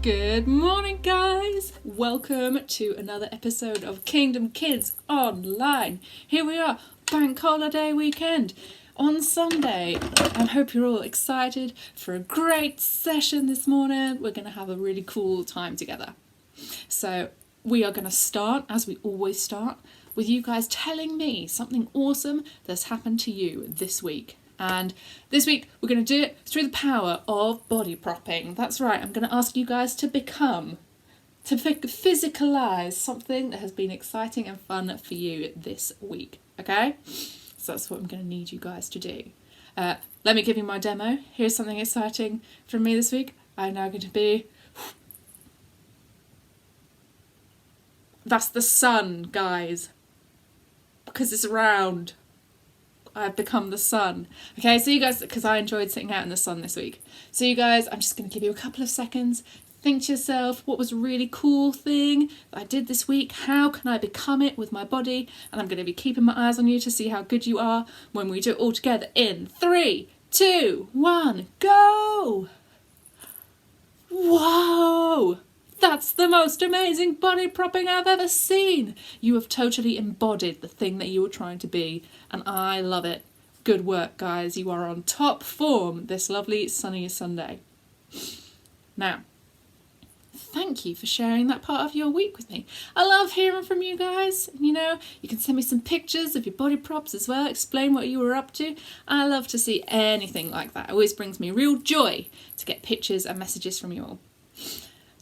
Good morning, guys! Welcome to another episode of Kingdom Kids Online. Here we are, bank holiday weekend on Sunday. I hope you're all excited for a great session this morning. We're going to have a really cool time together. So we are going to start, as we always start, with you guys telling me something awesome that's happened to you this week. And this week we're going to do it through the power of body propping. That's right, I'm going to ask you guys to physicalise something that has been exciting and fun for you this week, okay? So that's what I'm going to need you guys to do. Let me give you my demo. Here's something exciting from me this week. I'm now going to be... That's the sun, guys. Because it's round. I've become the sun. Okay, so you guys, because I enjoyed sitting out in the sun this week. So you guys, I'm just going to give you a couple of seconds. Think to yourself, what was a really cool thing that I did this week? How can I become it with my body? And I'm going to be keeping my eyes on you to see how good you are when we do it all together in 3, 2, 1, go! Whoa! That's the most amazing body propping I've ever seen. You have totally embodied the thing that you were trying to be, and I love it. Good work, guys. You are on top form this lovely sunny Sunday. Now, thank you for sharing that part of your week with me. I love hearing from you guys. You know, you can send me some pictures of your body props as well. Explain what you were up to. I love to see anything like that. It always brings me real joy to get pictures and messages from you all.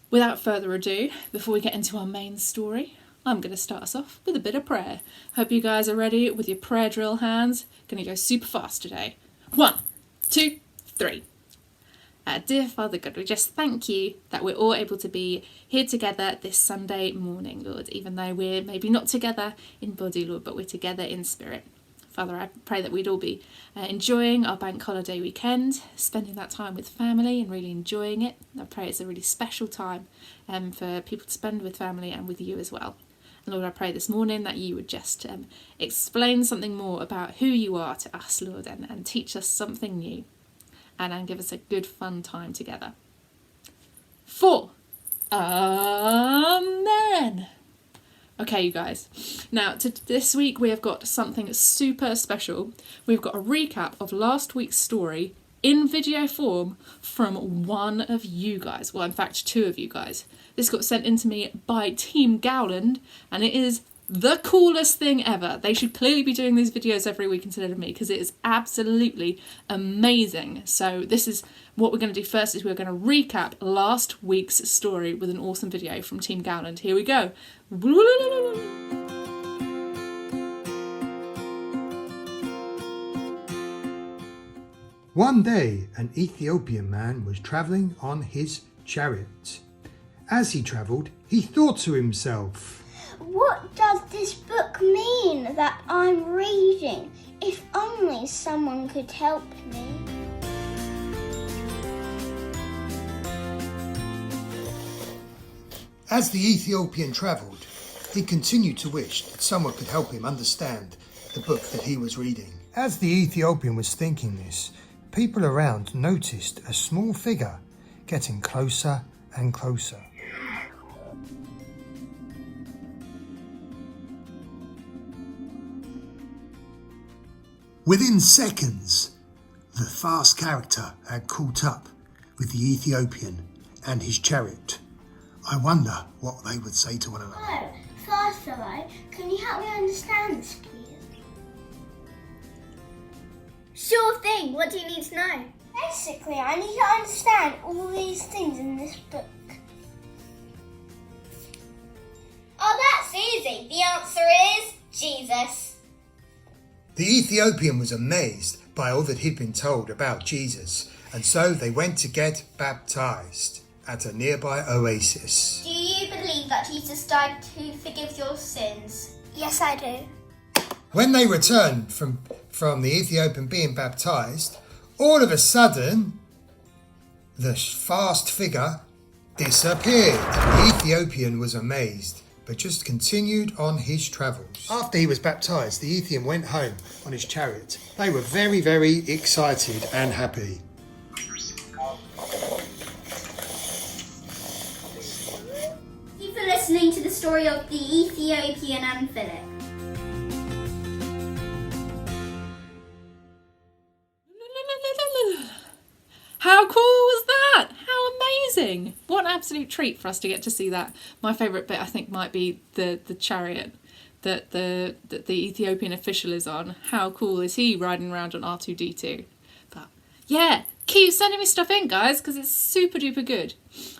Without further ado, before we get into our main story, I'm going to start us off with a bit of prayer. Hope you guys are ready with your prayer drill hands. Going to go super fast today. 1, 2, 3. Dear Father God, we just thank you that we're all able to be here together this Sunday morning, Lord, even though we're maybe not together in body, Lord, but we're together in spirit. Father, I pray that we'd all be enjoying our bank holiday weekend, spending that time with family and really enjoying it. I pray it's a really special time for people to spend with family and with you as well. And Lord, I pray this morning that you would just explain something more about who you are to us, Lord, and teach us something new and give us a good, fun time together. 4. Amen. Okay, you guys. Now, this week we have got something super special. We've got a recap of last week's story in video form from one of you guys. Well, in fact, 2 of you guys. This got sent in to me by Team Gowland, and it is the coolest thing ever. They should clearly be doing these videos every week instead of me, because it is absolutely amazing. So this is what we're going to do first, is we're going to recap last week's story with an awesome video from Team Gowland. Here we go. One day, an Ethiopian man was travelling on his chariot. As he travelled, he thought to himself, "What does this book mean that I'm reading? If only someone could help me." As the Ethiopian travelled, he continued to wish that someone could help him understand the book that he was reading. As the Ethiopian was thinking this, people around noticed a small figure getting closer and closer. Within seconds, the fast character had caught up with the Ethiopian and his chariot. I wonder what they would say to one another. Oh, first of all, can you help me understand this, please? Sure thing. What do you need to know? Basically, I need to understand all these things in this book. Oh, that's easy. The answer is Jesus. The Ethiopian was amazed by all that he'd been told about Jesus, and so they went to get baptized at a nearby oasis. Do you believe that Jesus died to forgive your sins? Yes, I do. When they returned from the Ethiopian being baptized, all of a sudden, the fast figure disappeared. The Ethiopian was amazed, but just continued on his travels. After he was baptized, the Ethiopian went home on his chariot. They were very, very excited and happy. story of the Ethiopian and Philip. How cool was that? How amazing! What an absolute treat for us to get to see that. My favourite bit, I think, might be the chariot that the Ethiopian official is on. How cool is he riding around on R2-D2? But yeah, keep sending me stuff in, guys, because it's super duper good.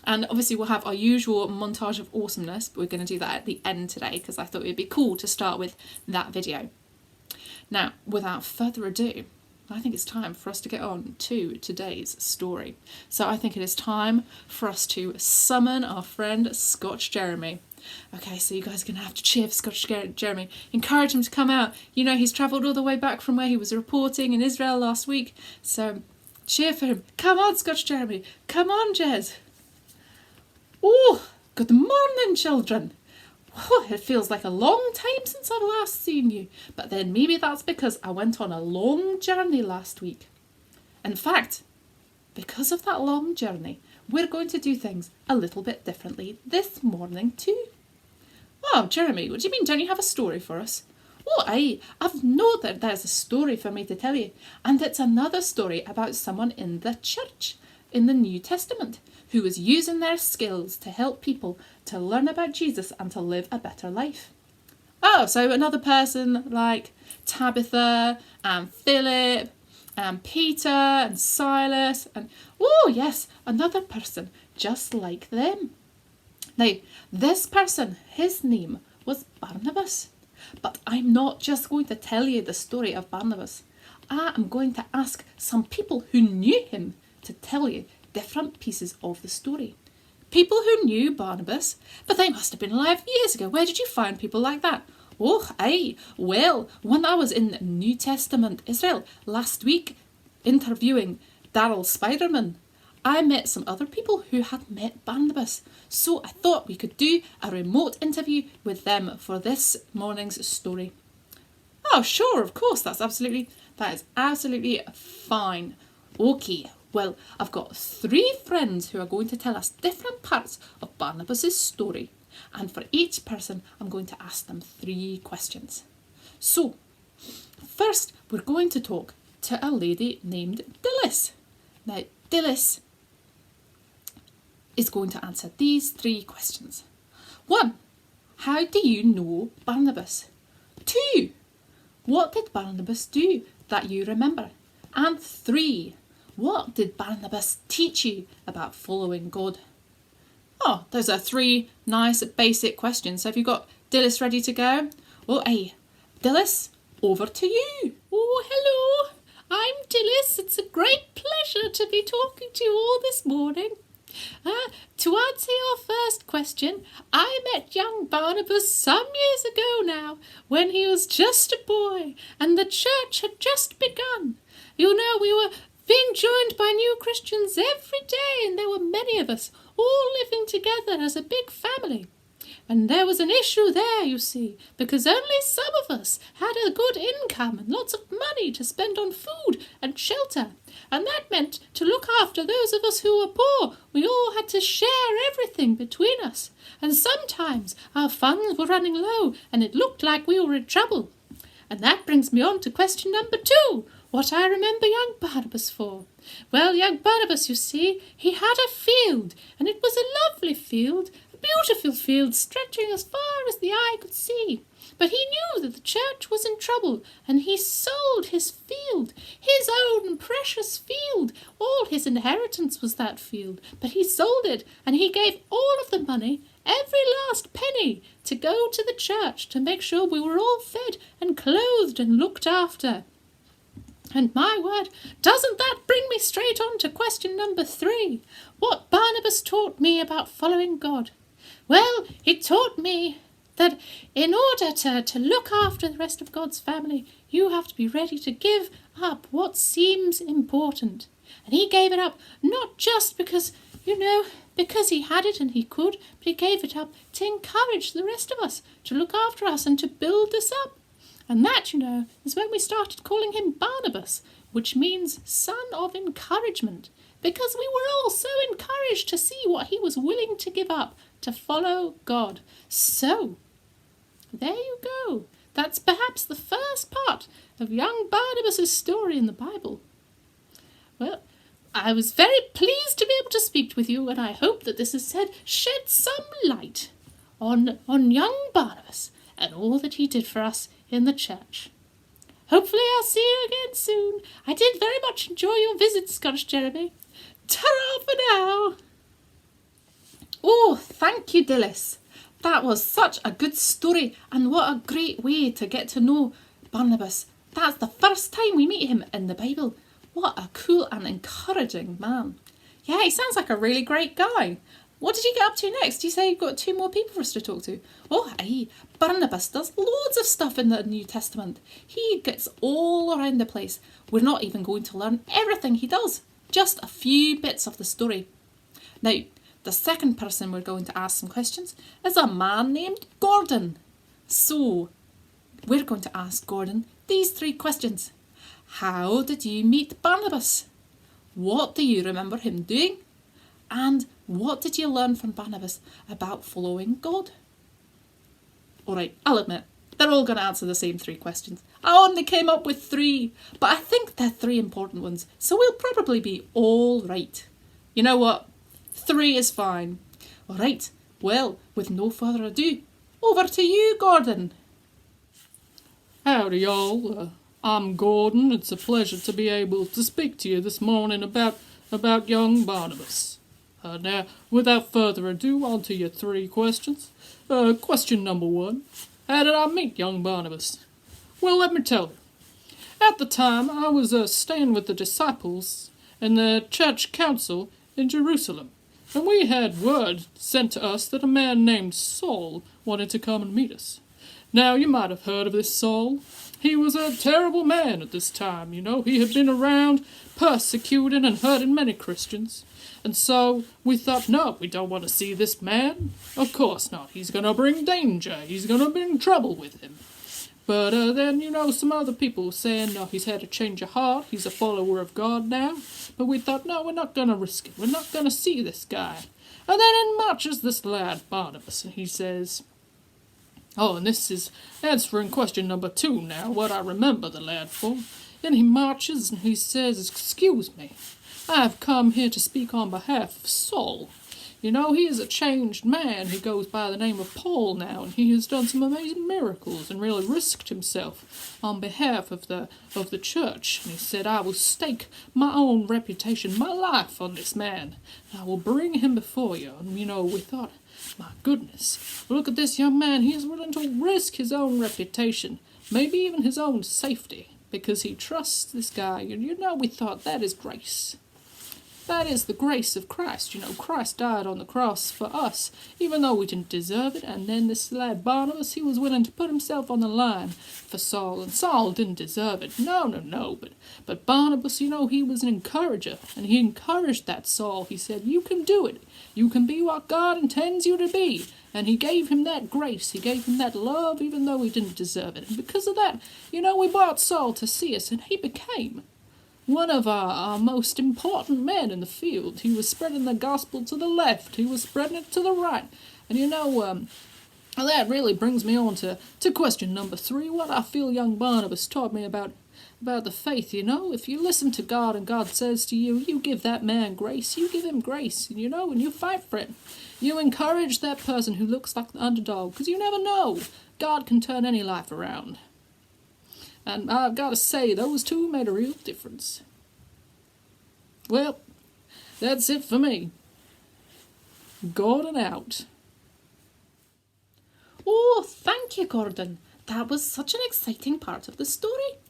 And obviously we'll have our usual montage of awesomeness, but we're going to do that at the end today because I thought it would be cool to start with that video. Now, without further ado, I think it's time for us to get on to today's story. So I think it is time for us to summon our friend Scotch Jeremy. Okay, so you guys are going to have to cheer for Scotch Jeremy. Encourage him to come out. You know, he's travelled all the way back from where he was reporting in Israel last week. So cheer for him. Come on, Scotch Jeremy. Come on, Jez. Oh, good morning, children. Oh, it feels like a long time since I've last seen you, but then maybe that's because I went on a long journey last week. In fact, because of that long journey, we're going to do things a little bit differently this morning too. Oh, Jeremy, what do you mean? Don't you have a story for us? Oh, I've known that there's a story for me to tell you, and it's another story about someone in the church in the New Testament who was using their skills to help people to learn about Jesus and to live a better life. Oh, so another person like Tabitha and Philip and Peter and Silas and, oh yes, another person just like them. Now, this person, his name was Barnabas. But I'm not just going to tell you the story of Barnabas. I am going to ask some people who knew him to tell you different pieces of the story. People who knew Barnabas, but they must have been alive years ago. Where did you find people like that? Oh, well, when I was in New Testament Israel last week interviewing Daryl Spiderman, I met some other people who had met Barnabas. So I thought we could do a remote interview with them for this morning's story. Oh, sure, of course, that is absolutely fine. Okay. Well, I've got 3 friends who are going to tell us different parts of Barnabas' story. And for each person, I'm going to ask them 3 questions. So, first, we're going to talk to a lady named Dilys. Now, Dilys is going to answer these 3 questions. 1. How do you know Barnabas? 2. What did Barnabas do that you remember? And 3. What did Barnabas teach you about following God? Oh, those are 3 nice basic questions. So have you got Dilys ready to go? Oh, Dilys, over to you. Oh, hello. I'm Dilys. It's a great pleasure to be talking to you all this morning. To answer your first question, I met young Barnabas some years ago now, when he was just a boy and the church had just begun. You know, we were being joined by new Christians every day, and there were many of us all living together as a big family. And there was an issue there, you see, because only some of us had a good income and lots of money to spend on food and shelter. And that meant to look after those of us who were poor. We all had to share everything between us. And sometimes our funds were running low and it looked like we were in trouble. And that brings me on to question number 2. What I remember young Barnabas for. Well, young Barnabas, you see, he had a field, and it was a lovely field, a beautiful field stretching as far as the eye could see. But he knew that the church was in trouble, and he sold his field, his own precious field. All his inheritance was that field, but he sold it, and he gave all of the money, every last penny, to go to the church to make sure we were all fed and clothed and looked after. And my word, doesn't that bring me straight on to question number 3? What Barnabas taught me about following God? Well, he taught me that in order to look after the rest of God's family, you have to be ready to give up what seems important. And he gave it up not just because, because he had it and he could, but he gave it up to encourage the rest of us, to look after us and to build us up. And that, is when we started calling him Barnabas, which means son of encouragement, because we were all so encouraged to see what he was willing to give up to follow God. So, there you go. That's perhaps the first part of young Barnabas' story in the Bible. Well, I was very pleased to be able to speak with you, and I hope that this has shed some light on young Barnabas and all that he did for us in the church. Hopefully I'll see you again soon. I did very much enjoy your visit, Scotch Jeremy. Ta-ra for now! Oh, thank you, Dilys. That was such a good story, and what a great way to get to know Barnabas. That's the first time we meet him in the Bible. What a cool and encouraging man. Yeah, he sounds like a really great guy. What did you get up to next? You say you've got 2 more people for us to talk to. Oh, aye, Barnabas does loads of stuff in the New Testament. He gets all around the place. We're not even going to learn everything he does, just a few bits of the story. Now, the second person we're going to ask some questions is a man named Gordon. So, we're going to ask Gordon these 3 questions. How did you meet Barnabas? What do you remember him doing? And what did you learn from Barnabas about following God? Alright, I'll admit, they're all going to answer the same 3 questions. I only came up with 3, but I think they're 3 important ones, so we'll probably be all right. You know what? 3 is fine. Alright, well, with no further ado, over to you, Gordon. Howdy, y'all. I'm Gordon. It's a pleasure to be able to speak to you this morning about young Barnabas. Now, without further ado, on to your 3 questions. Question number 1. How did I meet young Barnabas? Well, let me tell you. At the time, I was staying with the disciples in the church council in Jerusalem, and we had word sent to us that a man named Saul wanted to come and meet us. Now, you might have heard of this Saul. He was a terrible man at this time, you know. He had been around persecuting and hurting many Christians. And so we thought, no, we don't want to see this man. Of course not. He's going to bring danger. He's going to bring trouble with him. But then, you know, some other people were saying, no, he's had a change of heart. He's a follower of God now. But we thought, no, we're not going to risk it. We're not going to see this guy. And then in marches this lad, Barnabas, and he says... Oh, and this is answering question number 2 now, what I remember the lad for. And he marches and he says, excuse me, I have come here to speak on behalf of Saul. You know, he is a changed man. He goes by the name of Paul now, and he has done some amazing miracles and really risked himself on behalf of the church. And he said, I will stake my own reputation, my life on this man. And I will bring him before you. And, you know, we thought, my goodness, look at this young man. He is willing to risk his own reputation, maybe even his own safety, because he trusts this guy. And, you know, we thought, that is grace. That is the grace of Christ. You know, Christ died on the cross for us, even though we didn't deserve it. And then this lad Barnabas, he was willing to put himself on the line for Saul. And Saul didn't deserve it. No. But Barnabas, you know, he was an encourager. And he encouraged that Saul. He said, you can do it. You can be what God intends you to be. And he gave him that grace. He gave him that love, even though he didn't deserve it. And because of that, you know, we brought Saul to see us. And he became one of our most important men in the field. He was spreading the gospel to the left. He was spreading it to the right. And you know, that really brings me on to question number 3. What I feel young Barnabas taught me about the faith. You know, if you listen to God and God says to you, you give that man grace. You give him grace. And you know, and you fight for him. You encourage that person who looks like the underdog. Because you never know. God can turn any life around. And I've got to say, those 2 made a real difference. Well, that's it for me. Gordon out. Oh, thank you, Gordon. That was such an exciting part of the story.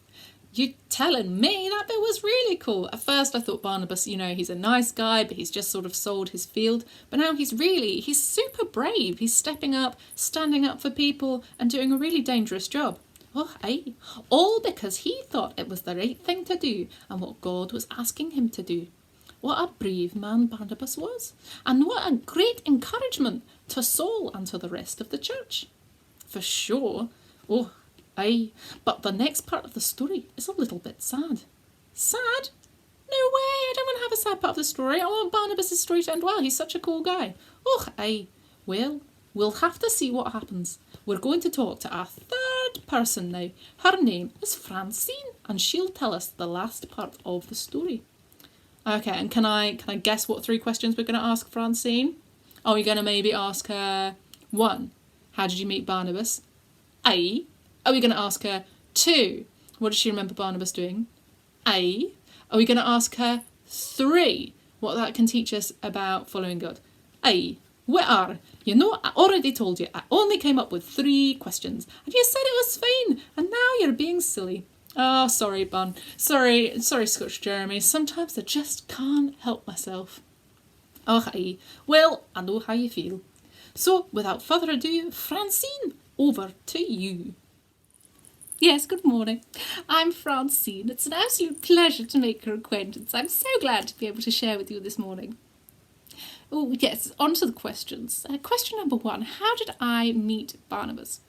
You telling me that bit was really cool. At first I thought Barnabas, you know, he's a nice guy, but he's just sort of sold his field. But now he's super brave. He's stepping up, standing up for people, and doing a really dangerous job. Oh, aye. All because he thought it was the right thing to do and what God was asking him to do. What a brave man Barnabas was. And what a great encouragement to Saul and to the rest of the church. For sure. Oh, aye. But the next part of the story is a little bit sad. Sad? No way. I don't want to have a sad part of the story. I want Barnabas' story to end well. He's such a cool guy. Oh, aye. Well, we'll have to see what happens. We're going to talk to our third person now. Her name is Francine, and she'll tell us the last part of the story. Okay, and can I guess what 3 questions we're going to ask Francine? Are we going to maybe ask her, 1, how did you meet Barnabas? A. Are we going to ask her, 2, what does she remember Barnabas doing? A. Are we going to ask her, 3, what that can teach us about following God? A. Where? You know, I already told you, I only came up with 3 questions, and you said it was fine, and now you're being silly. Oh, sorry, Bun. Sorry, Scotch Jeremy. Sometimes I just can't help myself. Oh, hi. Well, I know how you feel. So, without further ado, Francine, over to you. Yes, good morning. I'm Francine. It's an absolute pleasure to make your acquaintance. I'm so glad to be able to share with you this morning. Oh, yes, on to the questions. Question number 1. How did I meet Barnabas?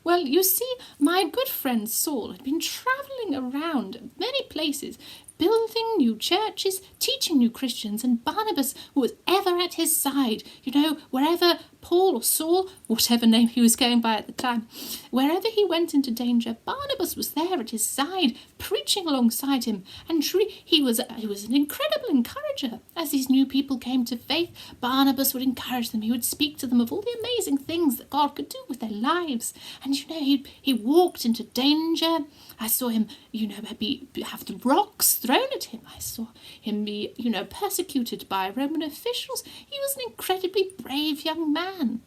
Well, you see, my good friend Saul had been travelling around many places, building new churches, teaching new Christians, and Barnabas was ever at his side. You know, wherever Paul or Saul, whatever name he was going by at the time, wherever he went into danger, Barnabas was there at his side, preaching alongside him, and truly he was an incredible encourager. As these new people came to faith, Barnabas would encourage them. He would speak to them of all the amazing things that God could do with their lives. And you know, he walked into danger. I saw him, have the rocks thrown at him. I saw him be, persecuted by Roman officials. He was an incredibly brave young man,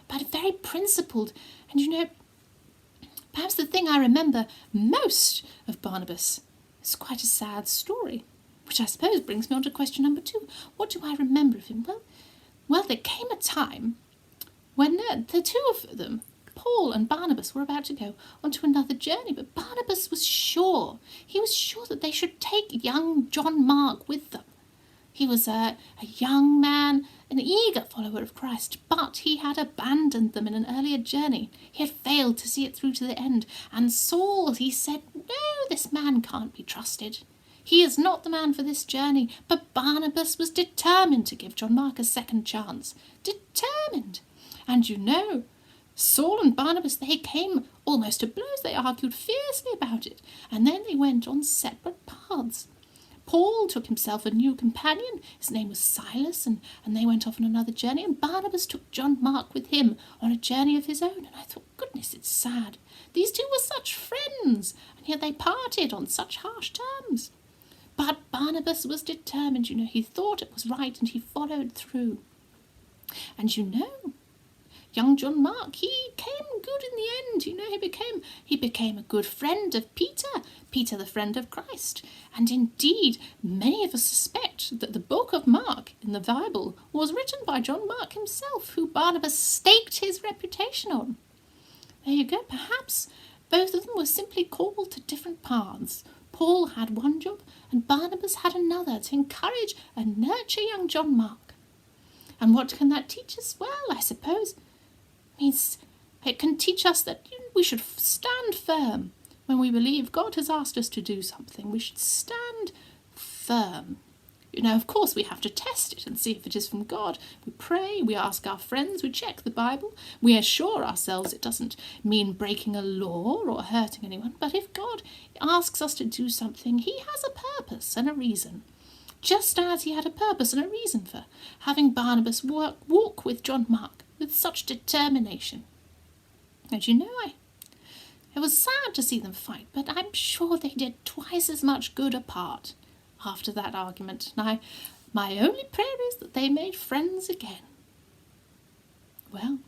but very principled. And, perhaps the thing I remember most of Barnabas is quite a sad story, which I suppose brings me on to question number 2. What do I remember of him? Well, there came a time when the 2 of them, Paul and Barnabas, were about to go onto another journey, but Barnabas was sure. He was sure that they should take young John Mark with them. He was a young man, an eager follower of Christ, but he had abandoned them in an earlier journey. He had failed to see it through to the end. And Saul, he said, no, this man can't be trusted. He is not the man for this journey. But Barnabas was determined to give John Mark a second chance. Determined. And Saul and Barnabas, they came almost to blows. They argued fiercely about it, and then they went on separate paths. Paul took himself a new companion. His name was Silas, and they went off on another journey, and Barnabas took John Mark with him on a journey of his own. And I thought, goodness, it's sad. These 2 were such friends, and yet they parted on such harsh terms. But Barnabas was determined, he thought it was right, and he followed through. And young John Mark, he came good in the end. He became a good friend of Peter the friend of Christ. And indeed, many of us suspect that the book of Mark in the Bible was written by John Mark himself, who Barnabas staked his reputation on. There you go. Perhaps both of them were simply called to different paths. Paul had one job, and Barnabas had another, to encourage and nurture young John Mark. And what can that teach us? Well, I suppose means it can teach us that we should stand firm when we believe God has asked us to do something. We should stand firm. Of course, we have to test it and see if it is from God. We pray, we ask our friends, we check the Bible, we assure ourselves it doesn't mean breaking a law or hurting anyone. But if God asks us to do something, he has a purpose and a reason. Just as he had a purpose and a reason for having Barnabas walk with John Mark with such determination. And it was sad to see them fight, but I'm sure they did twice as much good apart after that argument. And my only prayer is that they made friends again. Well,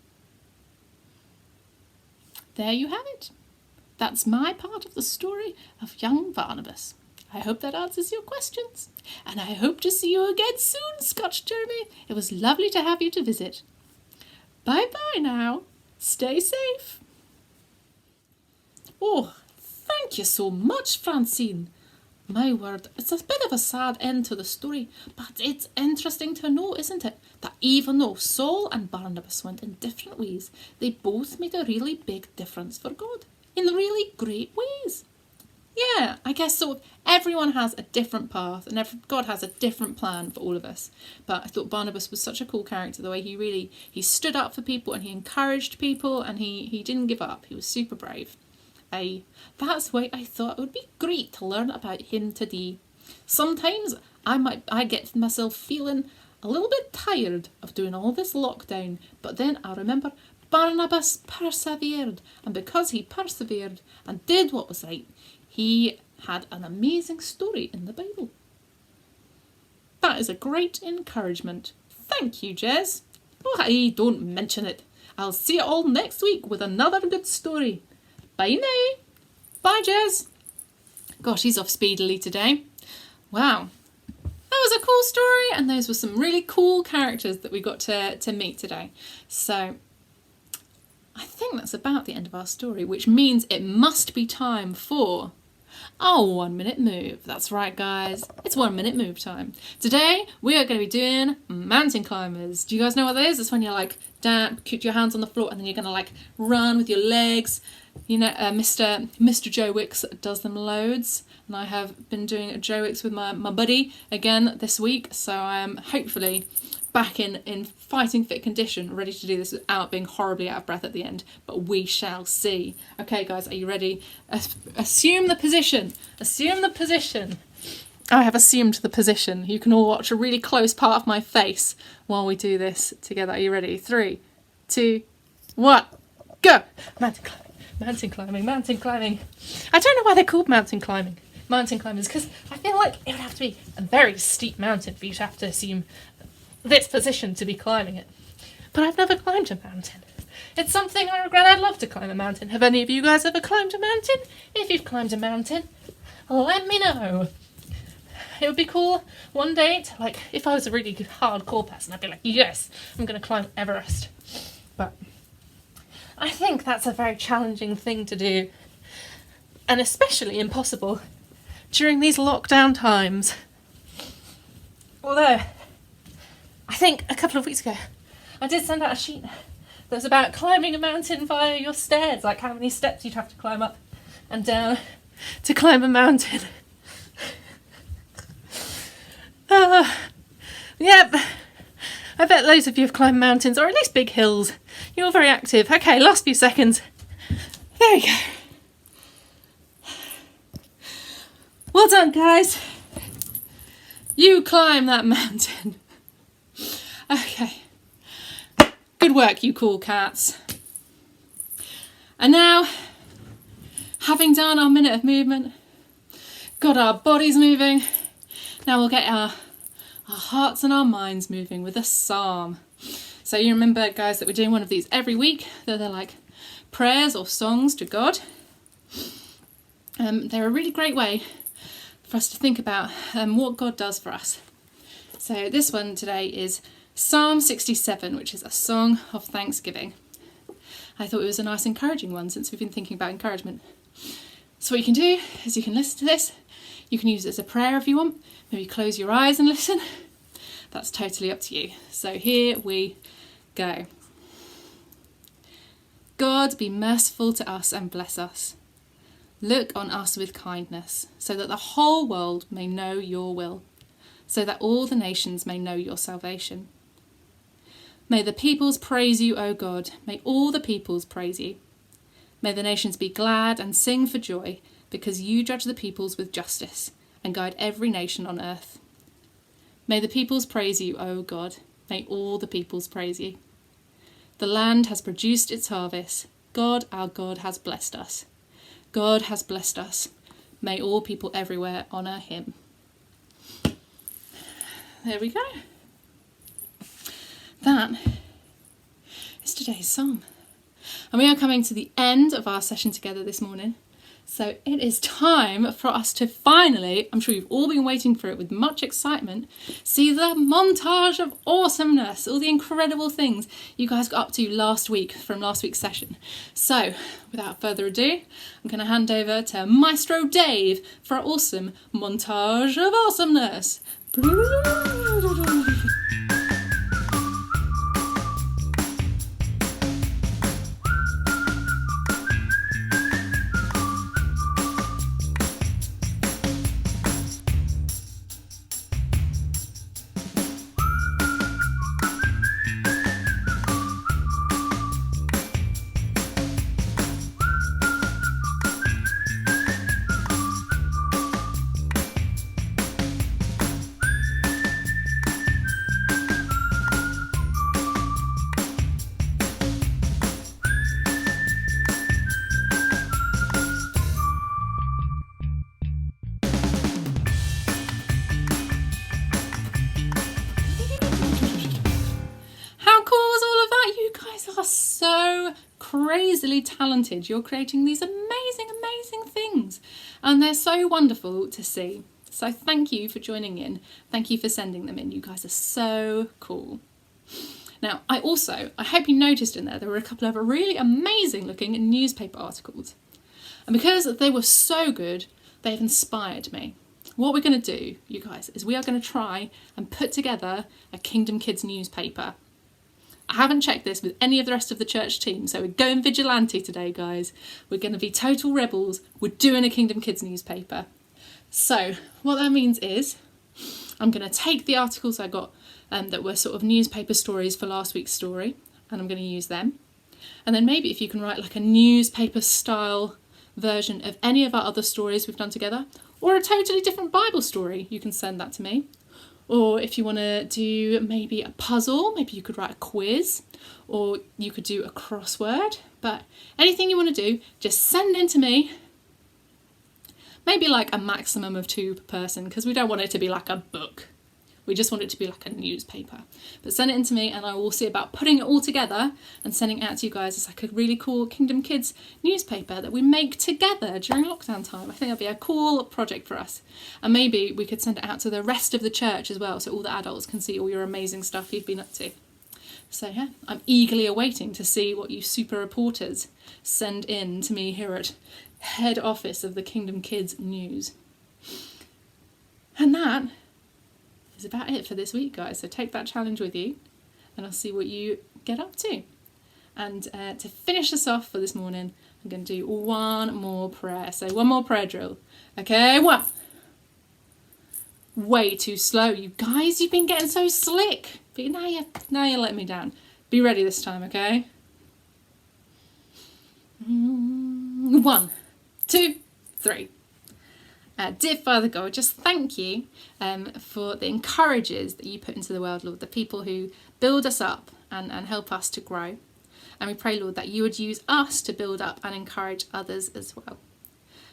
there you have it. That's my part of the story of young Barnabas. I hope that answers your questions, and I hope to see you again soon, Scotch Jeremy. It was lovely to have you to visit. Bye-bye now. Stay safe. Oh, thank you so much, Francine. My word, it's a bit of a sad end to the story, but it's interesting to know, isn't it, that even though Saul and Barnabas went in different ways, they both made a really big difference for God, in really great ways. yeah, I guess sort of everyone has a different path and God has a different plan for all of us. But I thought Barnabas was such a cool character, the way he stood up for people and he encouraged people and he didn't give up. He was super brave. That's why I thought it would be great to learn about him today. Sometimes I get myself feeling a little bit tired of doing all this lockdown, but then I remember Barnabas persevered, and because he persevered and did what was right, he had an amazing story in the Bible. That is a great encouragement. Thank you, Jez. Oh, hey, don't mention it. I'll see you all next week with another good story. Bye now. Bye, Jez. Gosh, he's off speedily today. Wow. That was a cool story, and those were some really cool characters that we got to meet today. So I think that's about the end of our story, which means it must be time for our 1 minute move. That's right, guys. It's 1 minute move time. Today, we are going to be doing mountain climbers. Do you guys know what that is? It's when you're like, put your hands on the floor and then you're going to like run with your legs. You know, Mr. Joe Wicks does them loads. And I have been doing Joe Wicks with my buddy again this week. So I am hopefully back in fighting fit condition, ready to do this without being horribly out of breath at the end. But we shall see. Okay, guys, are you ready? Assume the position. Assume the position. I have assumed the position. You can all watch a really close part of my face while we do this together. Are you ready? 3, 2, 1, go! Mountain climbing, mountain climbing, mountain climbing. I don't know why they're called mountain climbers, because I feel like it would have to be a very steep mountain for you to have to assume this position to be climbing it. But I've never climbed a mountain. It's something I regret. I'd love to climb a mountain. Have any of you guys ever climbed a mountain? If you've climbed a mountain, let me know. It would be cool one day to, like, if I was a really hardcore person, I'd be like, yes, I'm going to climb Everest. But I think that's a very challenging thing to do, and especially impossible during these lockdown times. Although, I think a couple of weeks ago, I did send out a sheet that was about climbing a mountain via your stairs, like how many steps you'd have to climb up and down to climb a mountain. Yep, I bet loads of you have climbed mountains, or at least big hills. You're very active. Okay, last few seconds. There we go. Well done, guys. You climb that mountain. Okay. Good work, you cool cats. And now, having done our minute of movement, got our bodies moving, now we'll get our hearts and our minds moving with a psalm. So you remember, guys, that we're doing one of these every week. They're like prayers or songs to God. They're a really great way for us to think about what God does for us. So this one today is Psalm 67, which is a song of thanksgiving. I thought it was a nice encouraging one since we've been thinking about encouragement. So what you can do is you can listen to this. You can use it as a prayer if you want. Maybe close your eyes and listen. That's totally up to you. So here we go. God, be merciful to us and bless us. Look on us with kindness, so that the whole world may know your will, so that all the nations may know your salvation. May the peoples praise you, O God. May all the peoples praise you. May the nations be glad and sing for joy, because you judge the peoples with justice and guide every nation on earth. May the peoples praise you, O God. May all the peoples praise you. The land has produced its harvest. God, our God, has blessed us. God has blessed us. May all people everywhere honour him. There we go. That is today's psalm. And we are coming to the end of our session together this morning. So it is time for us to finally, I'm sure you've all been waiting for it with much excitement, see the montage of awesomeness, all the incredible things you guys got up to last week from last week's session. So without further ado, I'm going to hand over to Maestro Dave for our awesome montage of awesomeness. crazily talented. You're creating these amazing, amazing things. And they're so wonderful to see. So thank you for joining in. Thank you for sending them in. You guys are so cool. Now, I hope you noticed in there were a couple of really amazing looking newspaper articles. And because they were so good, they've inspired me. What we're going to do, you guys, is we are going to try and put together a Kingdom Kids newspaper. I haven't checked this with any of the rest of the church team, so we're going vigilante today, guys. We're going to be total rebels. We're doing a Kingdom Kids newspaper. So what that means is I'm going to take the articles I got that were sort of newspaper stories for last week's story, and I'm going to use them. And then maybe if you can write like a newspaper style version of any of our other stories we've done together, or a totally different Bible story, you can send that to me. Or if you want to do maybe a puzzle, maybe you could write a quiz, or you could do a crossword. But anything you want to do, just send in to me. Maybe like a maximum of 2 per person, because we don't want it to be like a book. We just want it to be like a newspaper. But send it in to me and I will see about putting it all together and sending it out to you guys as like a really cool Kingdom Kids newspaper that we make together during lockdown time. I think that'd be a cool project for us. And maybe we could send it out to the rest of the church as well, so all the adults can see all your amazing stuff you've been up to. So yeah, I'm eagerly awaiting to see what you super reporters send in to me here at head office of the Kingdom Kids News. And that is about it for this week, guys. So take that challenge with you and I'll see what you get up to. And to finish us off for this morning, I'm going to do one more prayer. So one more prayer drill. Okay, 1. Way too slow, you guys. You've been getting so slick. But now you're letting me down. Be ready this time, okay? 1, 2, 3. Dear Father God, just thank you for the encouragers that you put into the world, Lord, the people who build us up and help us to grow. And we pray, Lord, that you would use us to build up and encourage others as well.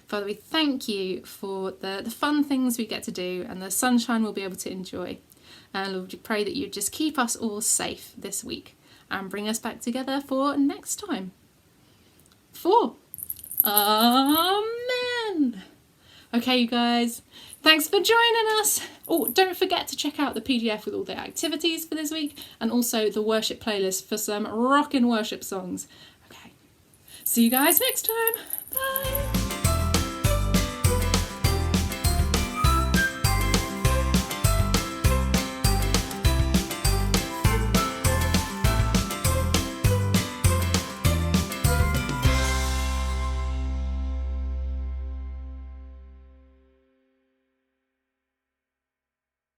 Father, we thank you for the fun things we get to do and the sunshine we'll be able to enjoy. And Lord, we pray that you just keep us all safe this week and bring us back together for next time. 4. Amen. Okay, you guys, thanks for joining us. Oh, don't forget to check out the PDF with all the activities for this week and also the worship playlist for some rockin' worship songs. Okay, see you guys next time. Bye.